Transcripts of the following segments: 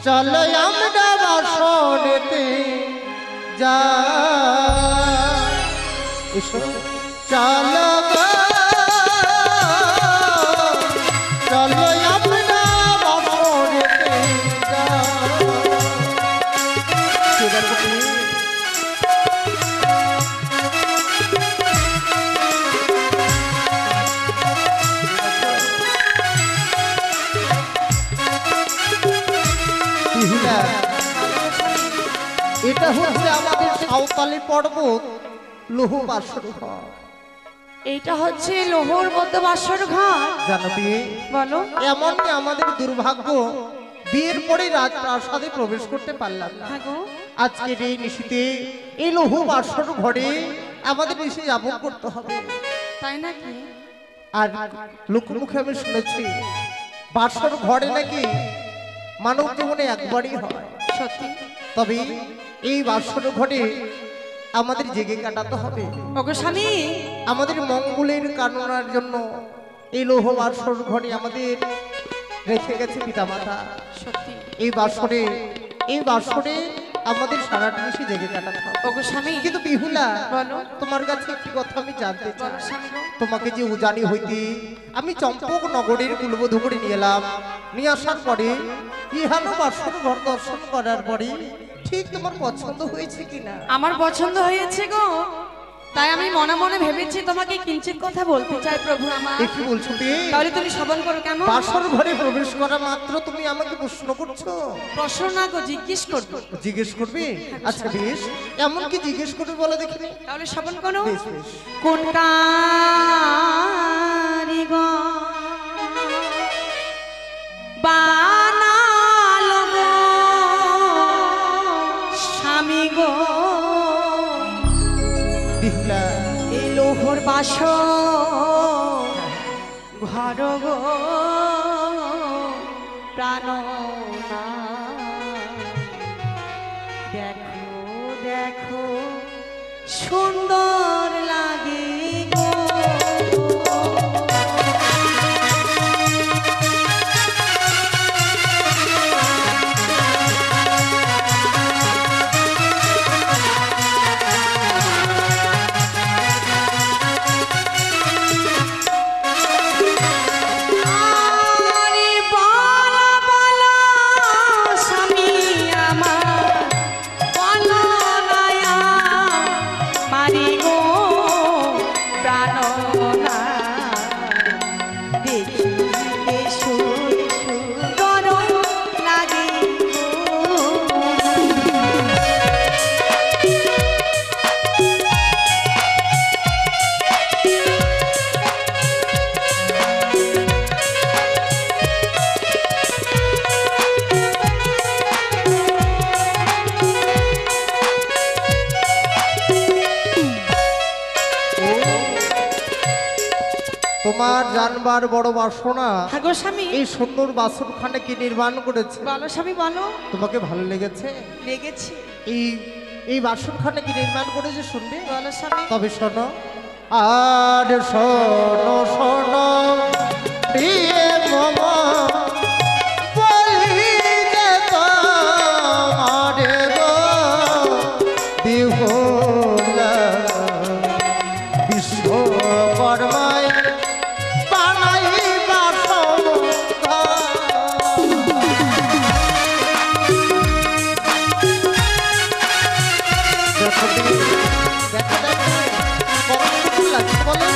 চলো আমরা বাসনেতে যা চলো চলো আমরা বাসনেতে যা এটা হচ্ছে আমাদের সাঁওতালি পর্বত লৌহ বাসর ঘর। এইটা হচ্ছে লোহর মধ্যে বাসর ঘর। জানো বিয়ে বলো। এমনকি আমাদের দুর্ভাগ্য বিয়ের পরে রাজপ্রাসাদে প্রবেশ করতে পারলাম না। আজকের এই নিশিতে এই লৌহ বাসর ঘরে আমাদের এসে যাপন করতে হবে। তাই নাকি? আর লোকমুখে আমি শুনেছি বাসর ঘরে নাকি মানব জীবনে একবারই হয়। সত্যি? তবে এই বাসর ঘরে আমাদের জেগে কাটাতে হবে। ওগো স্বামী, আমাদের মঙ্গলের কামনার জন্য এই লৌহ বাসর ঘরে আমাদের রেখে গেছে পিতামাতা। সত্যি? এই বাসরে আমাদের সারাটা বেশি জেগে কাটাতে হবে। ওগো স্বামী, কিন্তু বিহুলা বলো। তোমার কাছে একটি কথা আমি জানতে চাই। স্বামী গো। তোমাকে যে উজানি হইতে আমি চম্পক নগরের কুলবধূ করে নিয়ে এলাম, নিয়ে আসার পরে ইহানো বাসর ঘর দর্শন করার পরে ঠিক তোমার পছন্দ হয়েছে কিনা? আমার পছন্দ হয়েছে গো, তাই আমি মনে মনে ভেবেছি তোমাকে কিঞ্চিত কথা বলতে চাই প্রভু আমার। কি বলছো তে? তাহলে তুমি শ্রবণ করো কেন? বাসর ঘরে প্রবেশ করা মাত্র তুমি আমাকে প্রশ্ন করছো? প্রশ্ন না গো, জিজ্ঞেস করবো। জিজ্ঞেস করবে? আচ্ছা বেশ, এমন কি জিজ্ঞেস করবে বলো দেখিনি। তাহলে শ্রবণ করো। বেশ বেশ। কোন কারিগর বানালো গো স্বামী গো বিহুলা, এই লৌহর বাসর ঘর গো প্রাণনা। দেখো দেখো সুন্দর লাগে গো। আরে বলো বলো স্বামী আমার, বলো নয়া মারি গো প্রাণনা। দেখিতে সুন্দর লাগে গো। তোমার জানবার বড় বাসনা হ্যাঁ গো স্বামী। এই সুন্দর বাসরখানে কি নির্মাণ করেছে? বলো স্বামী বলো। তোমাকে ভালো লেগেছে? লেগেছে। এই বাসরখানে কি নির্মাণ করেছে শুনবে? বলো স্বামী। তবে শোনো, আর শোনো শোনো প্রিয়ে মামা, বলি যে তোমারে গো বিহুলা, বিশ্বকর্মায় বানাই বাসর ঘর। দেখো দেখো দেখো লাগছে বলো।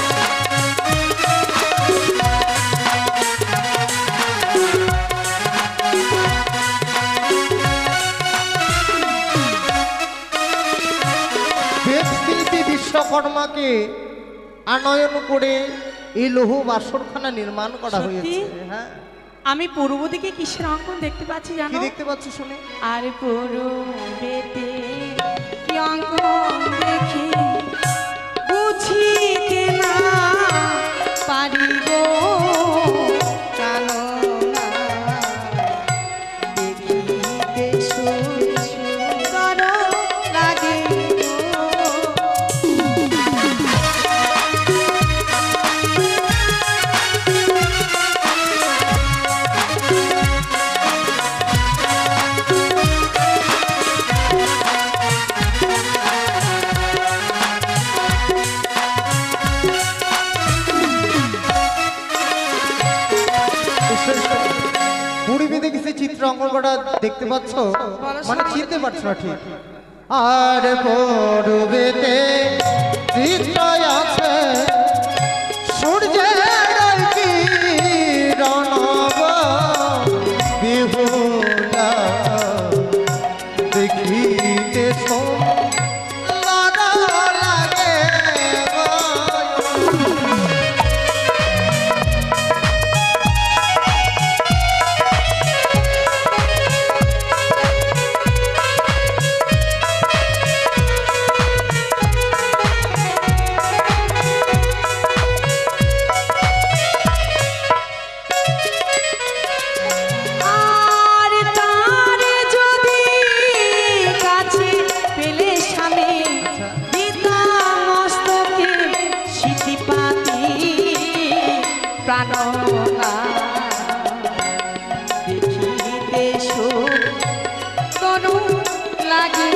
বেদশিল্পী বিশ্বকর্মাকে আনয়ন করে এই লৌহ বাসরখানা নির্মাণ করা সত্যি? হয়েছে। হ্যাঁ, আমি পূর্ব দিকে কিসের অঙ্কন দেখতে পাচ্ছি কি জানো? দেখতে পাচ্ছ শুনে? আর পূর্বেতে কি অঙ্কন দেখি বুঝিতে না পারি গো প্রাণনা। দেখিতে সুন্দর লাগে গো। চিত্র অঙ্কন করা দেখতে পাচ্ছ, মানে স্বামী। চিনতে পারছো না ঠিক। আর পূর্বেতে চিত্র আছে সূর্যের কিরণ বিহুলা দেখিতে সুন্দর লাগে। আর তার যদি কাছে পেলে স্বামী দিতাম মস্তকে সিঁথিপাতি প্রাণনা দেখিতে সুন্দর লাগে।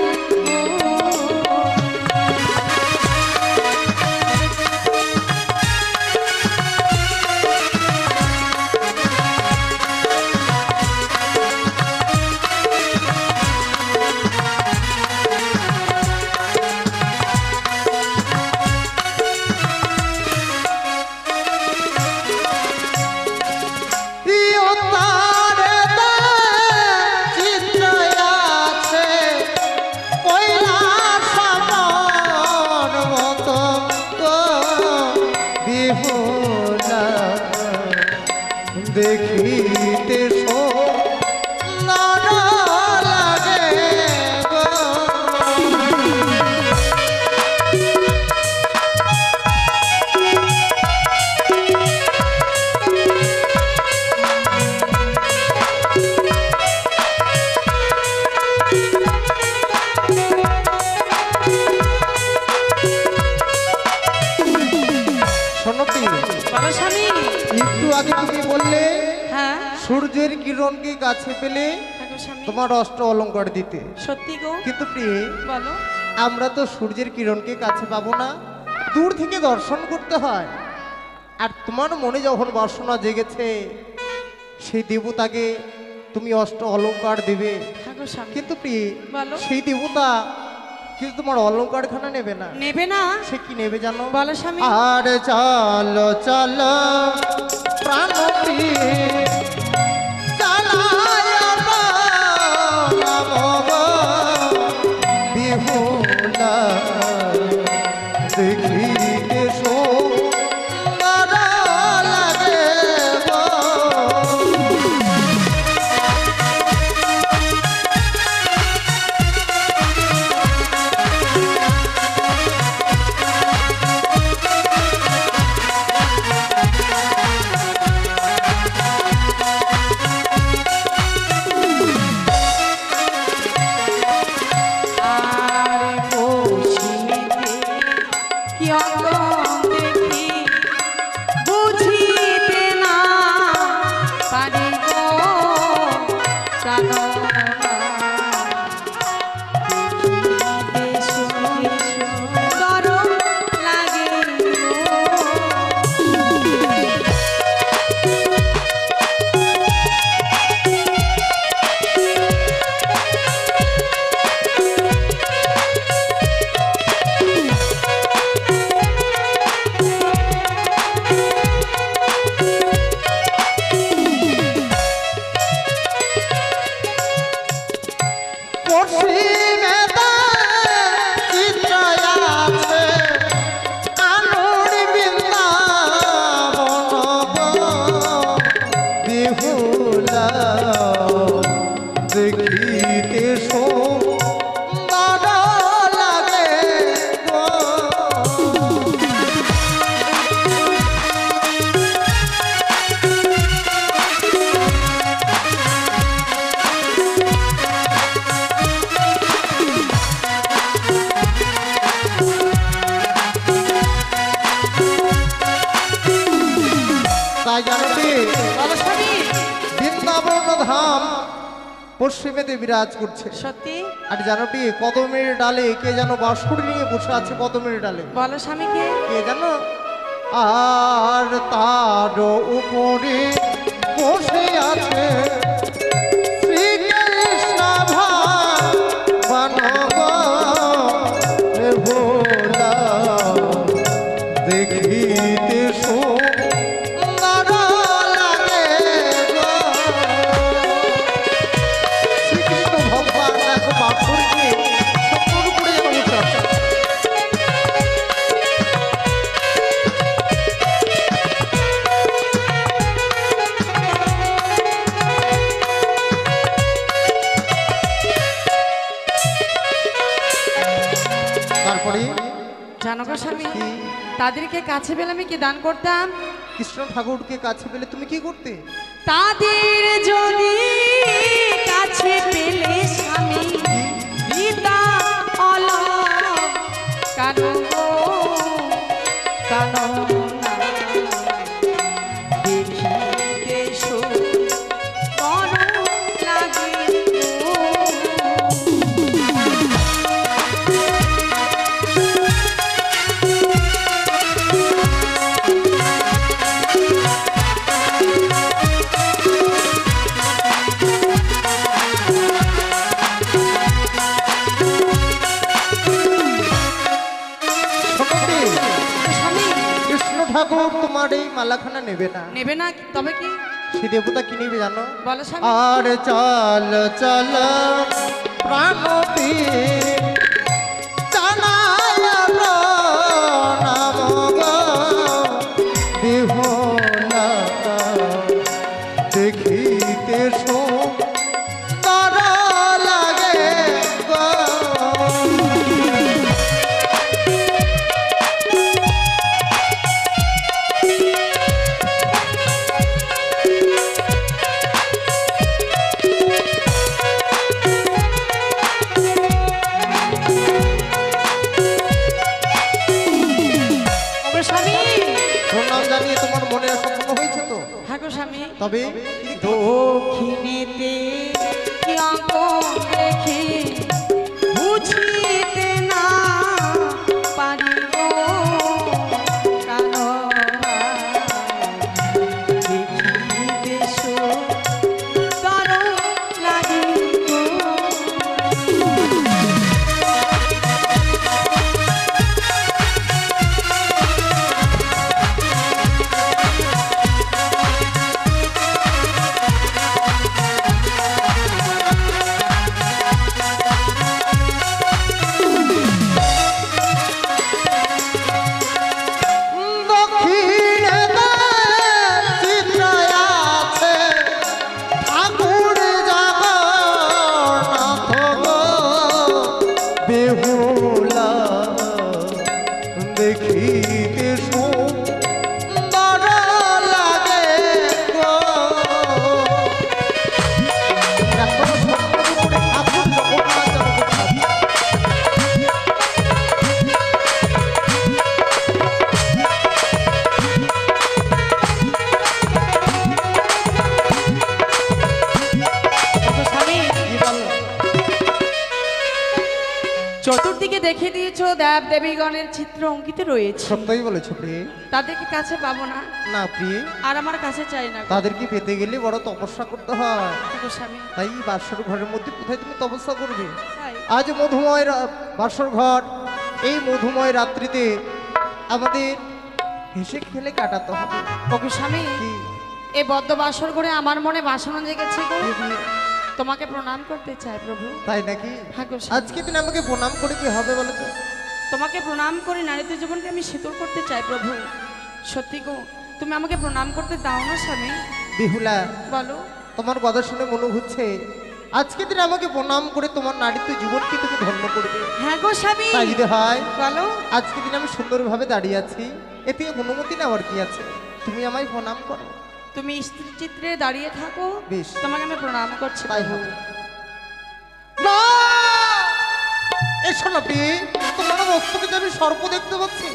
দেখিতে সুন্দর লাগে গো। শোনো কি, বলো স্বামী। একটু আগে তুমি বললে হ্যাঁ সূর্যের কিরণকে কাছে পেলে ঠাকুর স্বামী, তোমার অষ্ট অলংকার দিতে, সত্যি গো? কিন্তু প্রিয়ে বলো। আমরা তো সূর্যের কিরণকে কাছে পাবো না, দূর থেকে দর্শন করতে হয়। আর তোমার মনে যখন বাসনা জেগেছে সেই দেবতাকে তুমি অষ্ট অলংকার দেবে, ঠাকুর স্বামী, কিন্তু প্রিয়ে বলো। সেই দেবতা কিন্তু তোমার অলংকারখানা নেবে না। নেবে না? সে কি নেবে জানো? বলো স্বামী। আর চলো চলো প্রাণ প্রিয়ে চালায় বিহুলা দেখিতে সুন্দর লাগে গো। আর পশ্চিমেতে কি অঙ্গ দেখি বুঝিতে না পারি গো প্রাণনা। দেখিতে সুন্দর লাগে গো। পশ্চিমেতে চিত্র আছে আলোর বৃন্দাবন বিহুলা দেখিতে সুন্দর লাগে গো। তাই জানবি বলো স্বামী। বৃন্দাবন ধাম পশ্চিমেতে বিরাজ করছে। সত্যি? আর জানবি কদমের ডালে কে যেন বাঁশকুড়ি নিয়ে বসে আছে, কদমের ডালে বলো স্বামীকে। কে জানো? আর তার উপরে বসে আছে শ্রী জানো গো স্বামী, কি? তাদেরকে কাছে পেলে আমি কি দান করতাম? কৃষ্ণ ঠাকুরকে কাছে পেলে তুমি কি করতে? তাদের যদি কাছে পেলে স্বামী পিতা কারো কারো না দেখিতে করো লাগে ঠাকুর তোমার এই মালাখানা নেবে না। নেবে না? তবে কি সে দেবতা কি নেবে জানো? বলো স্বামী। আর চল চল প্রাণ দেখিতে সুন্দর লাগে গো। প্রণাম জানিয়ে তোমার মনের সম্পূর্ণ হয়েছে তো? হ্যাঁ গো স্বামী। তবে দক্ষিণেতে কি অঙ্ক দেখি বুঝিতে না পারিব কারো দেখিতে সুন্দর লাগিব। দেখিতে সুন্দর লাগে গো। চতুর্দিকে দেখে দিয়েছো দেব দেবীগণের চিত্র অঙ্কিত রয়েছে। সত্যই বলেছো প্রিয়। তাদেরকে কাছে পাবো না। না প্রিয়, আর আমার কাছে চাই না। তাদেরকে পেতে গেলে বড় তপস্যা করতে হয়। স্বামী, তাই বাসর ঘরের মধ্যে কোথায় তুমি তপস্যা করবে? তাই আজ মধুময় বাসর ঘর, এই মধুময় রাত্রিতে আমাদের হেসে খেলে কাটাতে হবে। ওকে স্বামী, কি? এই বদ্ধ বাসর করে আমার মনে বাসনা জেগেছে গো। কি প্রিয়? তোমাকে প্রণাম করতে চাই প্রভু। তাই নাকি? হ্যাঁ গো স্বামী। আজকে দিন আমাকে প্রণাম করে কি হবে বলো তো? তোমাকে প্রণাম করে নারীদের জীবনকে আমি শীতল করতে চাই প্রভু। সত্যি গো, তুমি আমাকে প্রণাম করতে দাও না স্বামী? বিহুলা, বলো। তোমার কথা শুনে মনে হচ্ছে আজকে দিন আমাকে প্রণাম করে তোমার নারীত্ব জীবনকে তুমি ধন্য করবে। হ্যাঁ গো স্বামী। তাই যদি হয় বলো। আজকে দিন আমি সুন্দরভাবে দাঁড়িয়ে আছি, এতে অনুমতি নেওয়ার কি আছে? তুমি আমায় প্রণাম করো। তুমি স্ত্রী চিত্রে দাঁড়িয়ে থাকো, বেশ। তোমাকে আমি প্রণাম করছি। তাই হবে। না! এসো না প্রিয়ে, তোমার মস্তকে যে আমি সর্প দেখতে পাচ্ছি,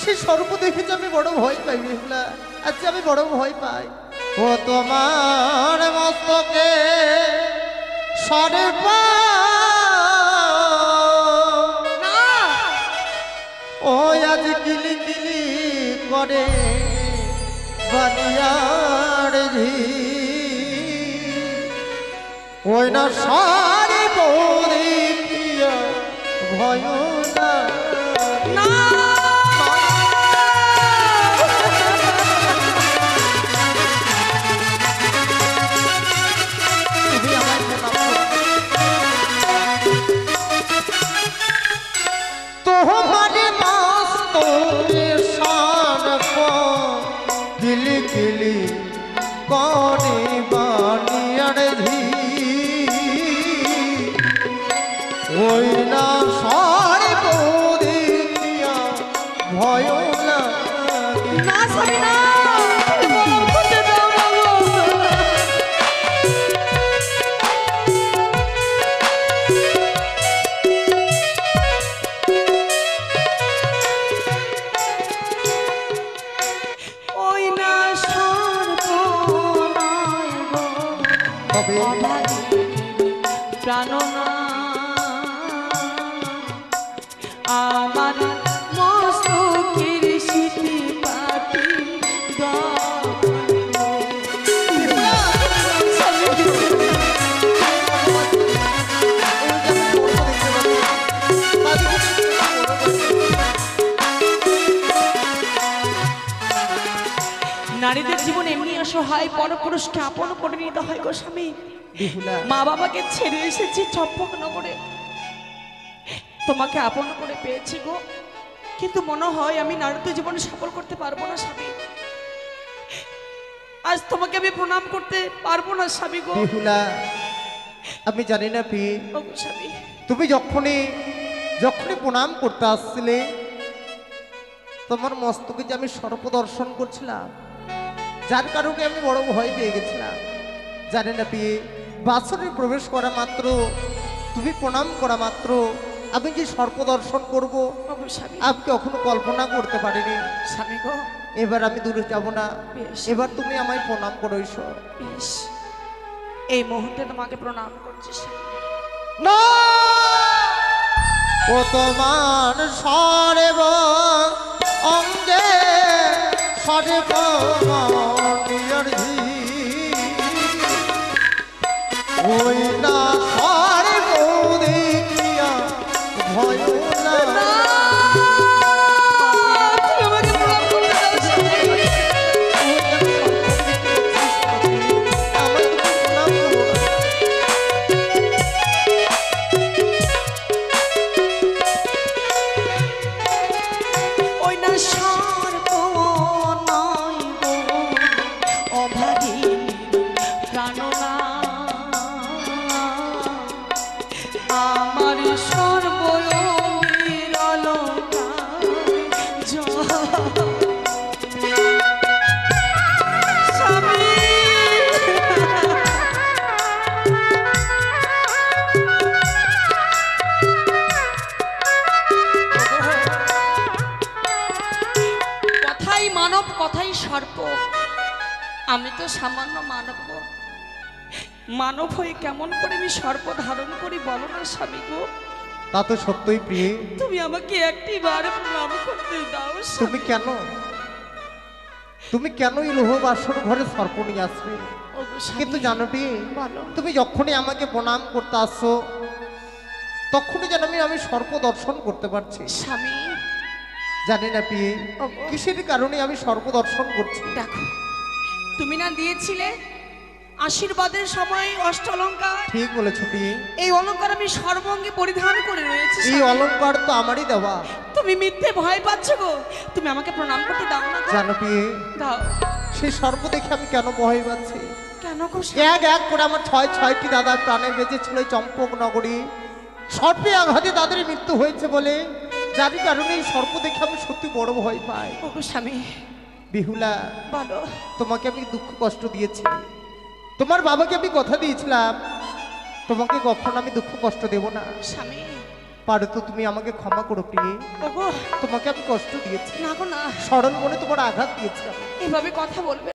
সেই সর্প দেখে যে আমি বড় ভয় পাই বিহুলা। আজকে আমি বড় ভয় পাই। ও তোমার মস্তকে সর্প না, ও আজ কিলি কিলি করে বানিয়ার ঝি, ওই না সারি বৌদিয়া ভয় না। না। তুমি আমায় প্রণাম করো। তোমার মস্তকে সর্প কিলি কিলি করে বানিয়ার ঝি, ওই না সর্প দেখিয়া স্বামী না, তুমি প্রণাম করতে দাও না গো। ওই না সর্বনাশ গো, তবে অভাগী প্রাণনা আমার মস্তকের স্মৃতি পাতি নারীদের জীবন এমনি অসহায়, পরপুরুষকে আপন করে নিতে হয় গো স্বামী। বিহুলা, মা বাবাকে ছেড়ে এসেছি চম্পকনগরে, তোমাকে আপন করে পেয়েছি গো, কিন্তু মনে হয় আমি নারীদের জীবনে সফল করতে পারবো না স্বামী। আজ তোমাকে আমি প্রণাম করতে পারবো না স্বামী গো। বিহুলা, আমি জানি না পি, ও গো স্বামী, তুমি যখনই প্রণাম করতে আসছিলে তোমার মস্তকে যে আমি সর্প দর্শন করছিলাম, যার কারণে আমি বড় ভয় পেয়ে গেছিলাম। জানি না পি, বাসরে প্রবেশ করা মাত্র, তুমি প্রণাম করা মাত্র আমি যে সর্প দর্শন করব ও গো স্বামী, আমি কখনো কল্পনা করতে পারিনি। স্বামী গো, এবার আমি দূরে যাব না, বেশ। এবার তুমি আমায় প্রণাম করো ঈশ্বর। বেশ, এই মুহূর্তে তোমাকে প্রণাম করছি স্বামী। না ও তোমার সর্ব অঙ্গে সর্ব ওই না সর্ব দেখিয়া ভয় না। তুমি আমাকে প্রণাম করতে দাও স্বামী। আমায় তুমি প্রণাম করো না। ওই না সর্বনাশ গো, অভাগী প্রাণনা আমার সর্বঙ্গীর অলঙ্কার স্বামী। কথাই মানব, কথাই সর্প। আমি তো সামান্য মানব গো। মানব হয়ে কেমন করে আমি সর্প ধারণ করি বলো না স্বামী গো। তা তো সত্যই প্রিয়ে, তুমি আমাকে একটি বার প্রণাম করতে দাও স্বামী। তুমি কেন এই লোহ বাসর ঘরে সর্প নিয়ে আসবে? ও গো স্বামী, কিন্তু জানো টি, বলো। তুমি যখনই আমাকে প্রণাম করতে আসছো তখনই যেন আমি সর্প দর্শন করতে পারছি। স্বামী জানি না পিয়ে ওগো। কিসের কারণে আমি সর্প দর্শন করছি। দেখো, তুমি না দিয়েছিলে আশীর্বাদের সময় অষ্ট অলঙ্কার, ঠিক বলেছো পিয়ে, এই অলঙ্কার আমি সর্বঙ্গে পরিধান করে রয়েছি এই স্বামী। অলংকার তো আমারই দেওয়া। তুমি মিথ্যে ভয় পাচ্ছ গো, তুমি আমাকে প্রণাম করতে দাও না গো। জানো পিয়ে, দাও। সেই সর্প দেখে আমি কেন ভয় পাচ্ছি? কেন গো স্বামী? এক এক করে আমার ছয়টি দাদা প্রাণে বেঁচেছিল এই চম্পক নগরী, সর্পে আঘাতে তাদের মৃত্যু হয়েছে বলে, যার কারণে এই সর্প দেখে আমি সত্যি বড় ভয় পাই। ও গো স্বামী, বিহুলা, বলো। তোমাকে আমি দুঃখ কষ্ট দিয়েছি, তোমার বাবাকে আমি কথা দিয়েছিলাম তোমাকে কখনো আমি দুঃখ কষ্ট দেব না। স্বামী, পারো তো তুমি আমাকে ক্ষমা করো প্রিয়ে, ওগো তোমাকে আমি কষ্ট দিয়েছি, না গো না, সরল মনে তোমার আঘাত দিয়েছিলাম। এভাবে কথা বলবে